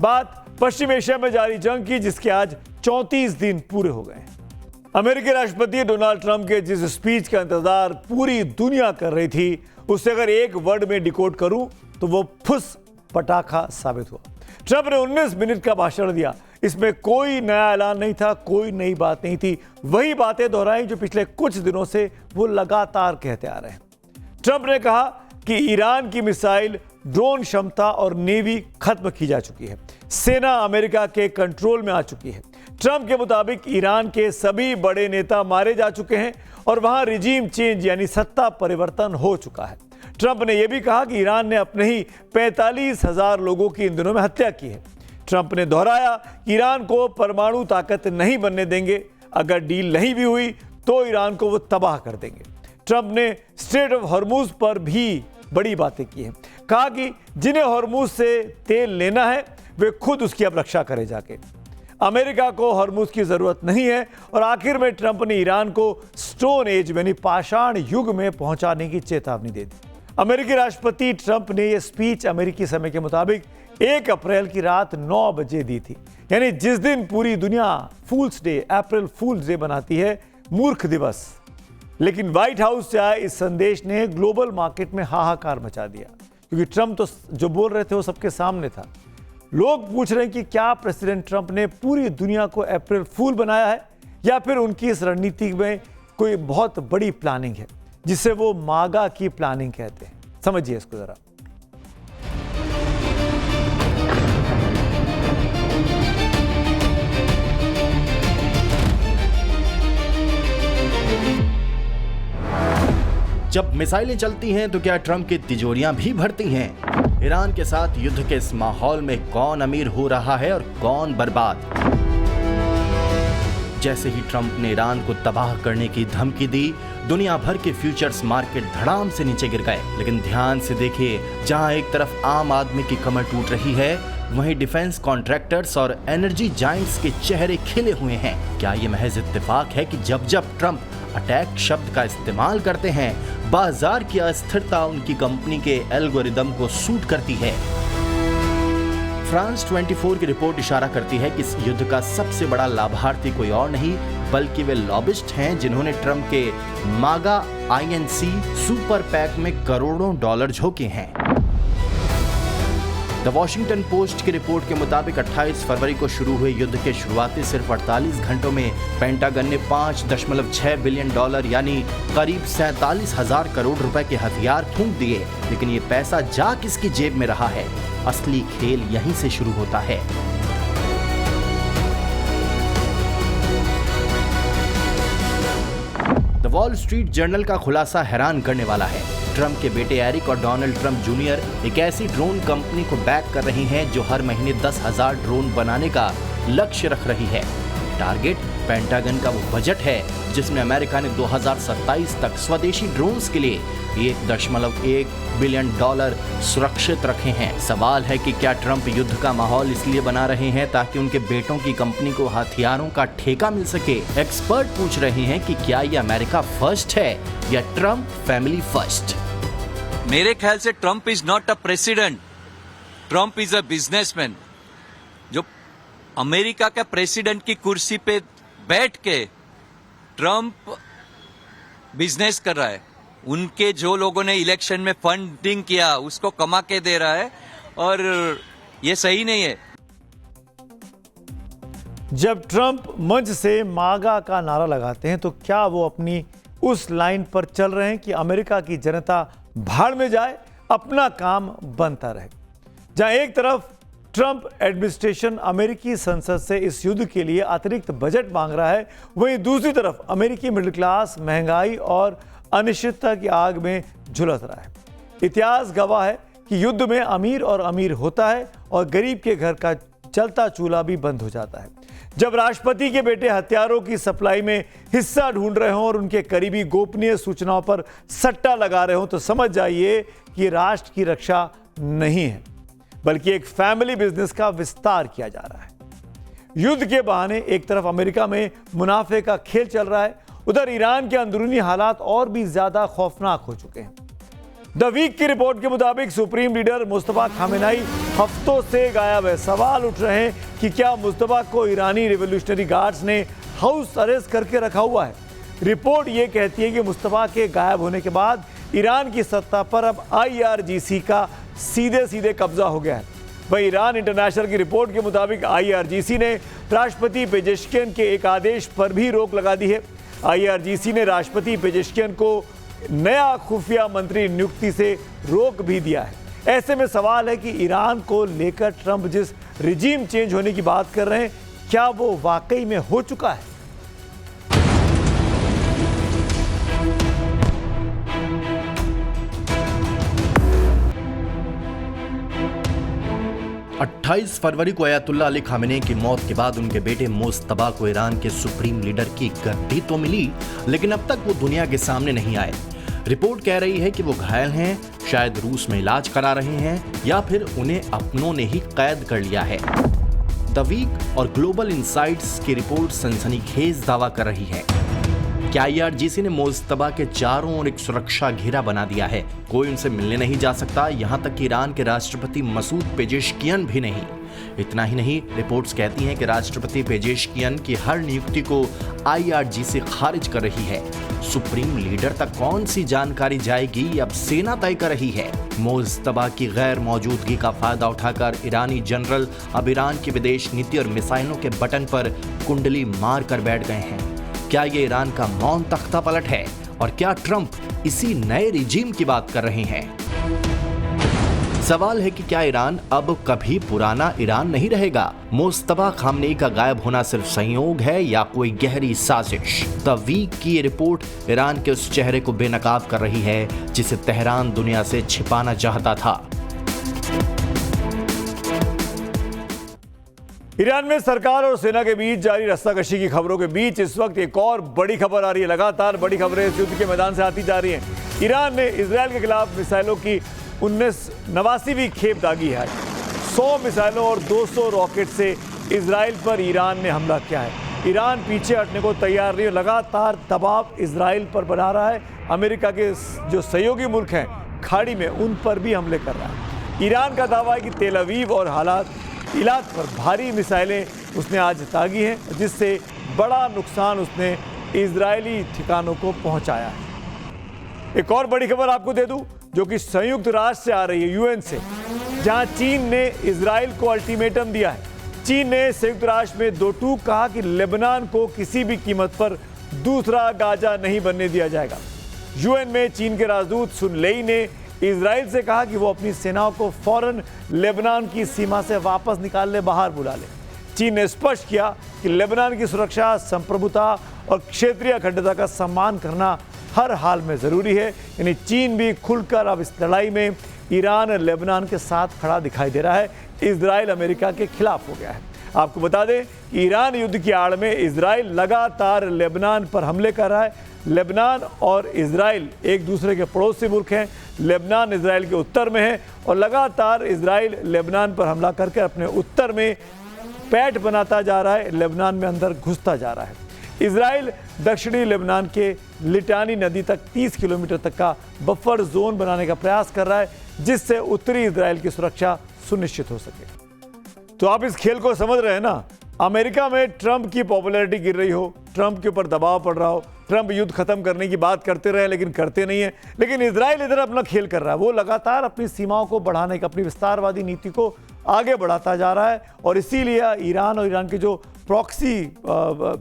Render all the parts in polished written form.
बात पश्चिम एशिया में जारी जंग की, जिसके आज 34 दिन पूरे हो गए हैं। अमेरिकी राष्ट्रपति डोनाल्ड ट्रंप के जिस स्पीच का इंतजार पूरी दुनिया कर रही थी, उसे अगर एक वर्ड में डिकोड करूं तो वो फुस पटाखा साबित हुआ। ट्रंप ने 19 मिनट का भाषण दिया। इसमें कोई नया ऐलान नहीं था, कोई नई बात नहीं थी, वही बातें दोहराई जो पिछले कुछ दिनों से वो लगातार कहते आ रहे हैं। ट्रंप ने कहा कि ईरान की मिसाइल, ड्रोन क्षमता और नेवी खत्म की जा चुकी है। सेना अमेरिका के कंट्रोल में आ चुकी है। ट्रंप के मुताबिक ईरान के सभी बड़े नेता मारे जा चुके हैं और वहां रिजीम चेंज यानी सत्ता परिवर्तन हो चुका है। ट्रंप ने यह भी कहा कि ईरान ने अपने ही 45,000 लोगों की इन दिनों में हत्या की है। ट्रंप ने दोहराया कि ईरान को परमाणु ताकत नहीं बनने देंगे। अगर डील नहीं भी हुई तो ईरान को वो तबाह कर देंगे। ट्रंप ने स्ट्रेट ऑफ हॉर्मुज पर भी बड़ी बातें की हैं। कहा कि जिन्हें हॉर्मुज से तेल लेना है वे खुद उसकी अब रक्षा करें जाके। अमेरिका को हॉर्मुज की जरूरत नहीं है। और आखिर में ट्रंप ने ईरान को स्टोन एज यानी पाषाण युग में पहुंचाने की चेतावनी दे दी। अमेरिकी राष्ट्रपति ट्रंप ने यह स्पीच अमेरिकी समय के मुताबिक 1 अप्रैल की रात 9 बजे दी थी, यानी जिस दिन पूरी दुनिया फूल्स डे, अप्रैल फूल्स डे बनाती है, मूर्ख दिवस। लेकिन व्हाइट हाउस से आए इस संदेश ने ग्लोबल मार्केट में हाहाकार मचा दिया, क्योंकि ट्रंप तो जो बोल रहे थे वो सबके सामने था। लोग पूछ रहे हैं कि क्या प्रेसिडेंट ट्रंप ने पूरी दुनिया को अप्रैल फूल बनाया है, या फिर उनकी इस रणनीति में कोई बहुत बड़ी प्लानिंग है, जिसे वो मागा की प्लानिंग कहते हैं। समझिए इसको जरा। जब मिसाइलें चलती हैं तो क्या ट्रंप की तिजोरियां भी भरती हैं? ईरान के साथ युद्ध के इस माहौल में कौन अमीर हो रहा है और कौन बर्बाद? जैसे ही ट्रंप ने ईरान को तबाह करने की धमकी दी, दुनिया भर के फ्यूचर्स मार्केट धड़ाम से नीचे गिर गए। लेकिन ध्यान से देखिए, जहां एक तरफ आम आदमी की कमर टूट रही है, वहीं डिफेंस कॉन्ट्रैक्टर्स और एनर्जी जायंट्स के चेहरे खिले हुए हैं। क्या ये महज इत्तेफाक है कि जब जब ट्रंप अटैक शब्द का इस्तेमाल करते हैं, बाजार की अस्थिरता उनकी कंपनी के एल्गोरिदम को सूट करती है? फ्रांस 24 की रिपोर्ट इशारा करती है कि इस युद्ध का सबसे बड़ा लाभार्थी कोई और नहीं बल्कि वे लॉबिस्ट हैं, जिन्होंने ट्रंप के मागा INC सुपर पैक में करोड़ों डॉलर झोंके हैं। द वॉशिंगटन पोस्ट की रिपोर्ट के मुताबिक 28 फरवरी को शुरू हुए युद्ध के शुरुआती सिर्फ 48 घंटों में पेंटागन ने $5.6 बिलियन यानी करीब 47,000 करोड़ रुपए के हथियार फूंक दिए। लेकिन ये पैसा जा किसकी जेब में रहा है? असली खेल यहीं से शुरू होता है। द वॉल स्ट्रीट जर्नल का खुलासा हैरान करने वाला है। ट्रंप के बेटे एरिक और डोनाल्ड ट्रंप जूनियर एक ऐसी ड्रोन कंपनी को बैक कर रहे हैं जो हर महीने 10,000 ड्रोन बनाने का लक्ष्य रख रही है। टारगेट पेंटागन का वो बजट है जिसमें अमेरिका ने 2027 तक स्वदेशी ड्रोन्स के लिए $1.1 बिलियन सुरक्षित रखे हैं। सवाल है कि क्या ट्रंप युद्ध का माहौल इसलिए बना रहे हैं ताकि उनके बेटों की कंपनी को हथियारों का ठेका मिल सके? एक्सपर्ट पूछ रहे हैं कि क्या ये अमेरिका फर्स्ट है या ट्रंप फैमिली फर्स्ट? मेरे ख्याल से Trump is not a president, Trump is a businessman. जो अमेरिका के प्रेसिडेंट की कुर्सी पे बैठ के ट्रंप बिजनेस कर रहा है। उनके जो लोगों ने इलेक्शन में फंडिंग किया उसको कमा के दे रहा है, और ये सही नहीं है। जब ट्रंप मंच से मागा का नारा लगाते हैं तो क्या वो अपनी उस लाइन पर चल रहे हैं कि अमेरिका की जनता भाड़ में जाए, अपना काम बनता रहे? जहां एक तरफ ट्रंप एडमिनिस्ट्रेशन अमेरिकी संसद से इस युद्ध के लिए अतिरिक्त बजट मांग रहा है, वहीं दूसरी तरफ अमेरिकी मिडिल क्लास महंगाई और अनिश्चितता की आग में झुलस रहा है। इतिहास गवाह है कि युद्ध में अमीर और अमीर होता है और गरीब के घर का चलता चूल्हा भी बंद हो जाता है। जब राष्ट्रपति के बेटे हथियारों की सप्लाई में हिस्सा ढूंढ रहे हों और उनके करीबी गोपनीय सूचनाओं पर सट्टा लगा रहे हों तो समझ जाइए कि राष्ट्र की रक्षा नहीं है, बल्कि एक फैमिली बिजनेस का विस्तार किया जा रहा है। युद्ध के बहाने एक तरफ अमेरिका में मुनाफे का खेल चल रहा है, उधर ईरान के अंदरूनी हालात और भी ज्यादा खौफनाक हो चुके हैं। द वीक की रिपोर्ट के मुताबिक सुप्रीम लीडर मुस्तफा खामेनाई हफ्तों से गायब है। सवाल उठ रहे हैं कि क्या मुस्तफा को ईरानी रिवॉल्यूशनरी गार्ड्स ने हाउस अरेस्ट करके रखा हुआ है। रिपोर्ट ये कहती है कि मुस्तफा के गायब होने के बाद ईरान की सत्ता पर अब IRGC का सीधे सीधे कब्जा हो गया है। वही ईरान इंटरनेशनल की रिपोर्ट के मुताबिक IRGC ने राष्ट्रपति पेजेश्कियन के एक आदेश पर भी रोक लगा दी है। IRGC ने राष्ट्रपति पेजेश्कियन को नया खुफिया मंत्री नियुक्ति से रोक भी दिया है। ऐसे में सवाल है कि ईरान को लेकर ट्रंप जिस रिजीम चेंज होने की बात कर रहे हैं, क्या वो वाकई में हो चुका है? अट्ठाईस फरवरी को अयातुल्ला अली खामेनेई की मौत के बाद उनके बेटे मुज्तबा को ईरान के सुप्रीम लीडर की गद्दी तो मिली, लेकिन अब तक वो दुनिया के सामने नहीं आए। रिपोर्ट कह रही है कि वो घायल हैं, शायद रूस में इलाज करा रहे हैं या फिर उन्हें अपनों ने ही कैद कर लिया है। द वीक और ग्लोबल इनसाइट्स की रिपोर्ट सनसनीखेज दावा कर रही है कि IRGC ने मुज्तबा के चारों ओर एक सुरक्षा घेरा बना दिया है। कोई उनसे मिलने नहीं जा सकता, यहां तक कि ईरान के राष्ट्रपति मसूद पेजेश्कियन भी नहीं। इतना ही नहीं, रिपोर्ट्स कहती हैं कि राष्ट्रपति पेजेश्कियन की हर नियुक्ति को IRGC खारिज कर रही है। सुप्रीम लीडर तक कौन सी जानकारी जाएगी, अब सेना तय कर रही है। मुज्तबा की गैर मौजूदगी का फायदा उठाकर ईरानी जनरल अब ईरान की विदेश नीति और मिसाइलों के बटन पर कुंडली मार कर बैठ गए हैं। क्या ये ईरान का मौन तख्ता पलट है और क्या ट्रंप इसी नए रिजीम की बात कर रहे हैं? सवाल है कि क्या ईरान अब कभी पुराना ईरान नहीं रहेगा? मुस्तफा खामनेई का गायब होना सिर्फ संयोग है या कोई गहरी साजिश? द वीक की ये रिपोर्ट ईरान के उस चेहरे को बेनकाब कर रही है जिसे तेहरान दुनिया से छिपाना चाहता था। ईरान में सरकार और सेना के बीच जारी रस्साकशी की खबरों के बीच इस वक्त एक और बड़ी खबर आ रही है। लगातार बड़ी खबरें इस युद्ध के मैदान से आती जा रही हैं। ईरान ने इजरायल के खिलाफ मिसाइलों की 89वीं खेप दागी है। 100 मिसाइलों और 200 रॉकेट से इजरायल पर ईरान ने हमला किया है। ईरान पीछे हटने को तैयार नहीं है, लगातार दबाव इजरायल पर बना रहा है। अमेरिका के जो सहयोगी मुल्क हैं खाड़ी में, उन पर भी हमले कर रहा है। ईरान का दावा है कि तेल अवीव और इलाक पर भारी मिसाइलें उसने आज दागी हैं, जिससे बड़ा नुकसान उसने इजरायली ठिकानों को पहुंचाया है। एक और बड़ी खबर आपको दे दूं, जो कि संयुक्त राष्ट्र से आ रही है, UN से, जहां चीन ने इजरायल को अल्टीमेटम दिया है। चीन ने संयुक्त राष्ट्र में 2 टूक कहा कि लेबनान को किसी भी कीमत पर दूसरा गाजा नहीं बनने दिया जाएगा। UN में चीन के राजदूत सुन लेई ने इजराइल से कहा कि वो अपनी सेनाओं को फौरन लेबनान की सीमा से वापस निकाल ले, बाहर बुला ले। चीन ने स्पष्ट किया कि लेबनान की सुरक्षा, संप्रभुता और क्षेत्रीय अखंडता का सम्मान करना हर हाल में जरूरी है। यानी चीन भी खुलकर अब इस लड़ाई में ईरान लेबनान के साथ खड़ा दिखाई दे रहा है। इजराइल अमेरिका के खिलाफ हो गया है। आपको बता दें कि ईरान युद्ध की आड़ में इजराइल लगातार लेबनान पर हमले कर रहा है। लेबनान और इजराइल एक दूसरे के पड़ोसी मुल्क हैं। लेबनान इजराइल के उत्तर में है और लगातार इजराइल लेबनान पर हमला करके अपने उत्तर में पैठ बनाता जा रहा है, लेबनान में अंदर घुसता जा रहा है। इजराइल दक्षिणी लेबनान के लिटानी नदी तक 30 किलोमीटर तक का बफर जोन बनाने का प्रयास कर रहा है, जिससे उत्तरी इजराइल की सुरक्षा सुनिश्चित हो सके। तो आप इस खेल को समझ रहे हैं ना। अमेरिका में ट्रंप की पॉपुलैरिटी गिर रही हो, ट्रंप के ऊपर दबाव पड़ रहा हो, ट्रंप युद्ध खत्म करने की बात करते रहे लेकिन करते नहीं है, लेकिन इजराइल इधर अपना खेल कर रहा है। वो लगातार अपनी सीमाओं को बढ़ाने का, अपनी विस्तारवादी नीति को आगे बढ़ाता जा रहा है। और इसीलिए ईरान और ईरान के जो प्रॉक्सी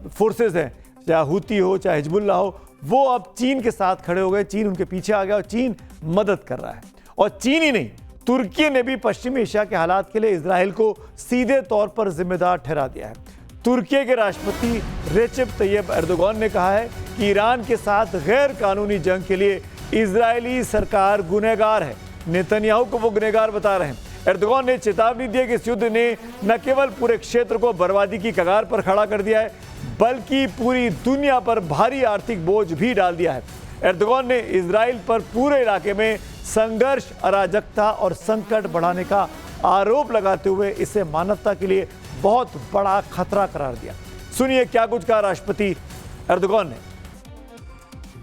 फोर्सेस हैं, चाहे हुती हो चाहे हिजबुल्लाह हो, वो अब चीन के साथ खड़े हो गए। चीन उनके पीछे आ गया और चीन मदद कर रहा है। और चीन ही नहीं, तुर्की ने भी पश्चिमी एशिया के हालात के लिए इजराइल को सीधे तौर पर जिम्मेदार ठहरा दिया है। तुर्की के राष्ट्रपति रेसिप तैयब एर्दोगान ने कहा है कि ईरान के साथ गैर कानूनी जंग के लिए इजरायली सरकार गुनहगार है। नेतन्याहू को वो गुनहगार बता रहे हैं। एर्दोगान ने चेतावनी दी कि इस युद्ध ने न केवल पूरे क्षेत्र को बर्बादी की कगार पर खड़ा कर दिया है, बल्कि पूरी दुनिया पर भारी आर्थिक बोझ भी डाल दिया है। एर्दोगान ने इजराइल पर पूरे इलाके में संघर्ष, अराजकता और संकट बढ़ाने का आरोप लगाते हुए इसे मानवता के लिए बहुत बड़ा खतरा करार दिया। सुनिए क्या कुछ कहा राष्ट्रपति एर्दोगान ने।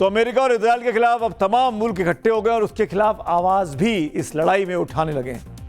तो अमेरिका और इजराइल के खिलाफ अब तमाम मुल्क इकट्ठे हो गए और उसके खिलाफ आवाज भी इस लड़ाई में उठाने लगे हैं।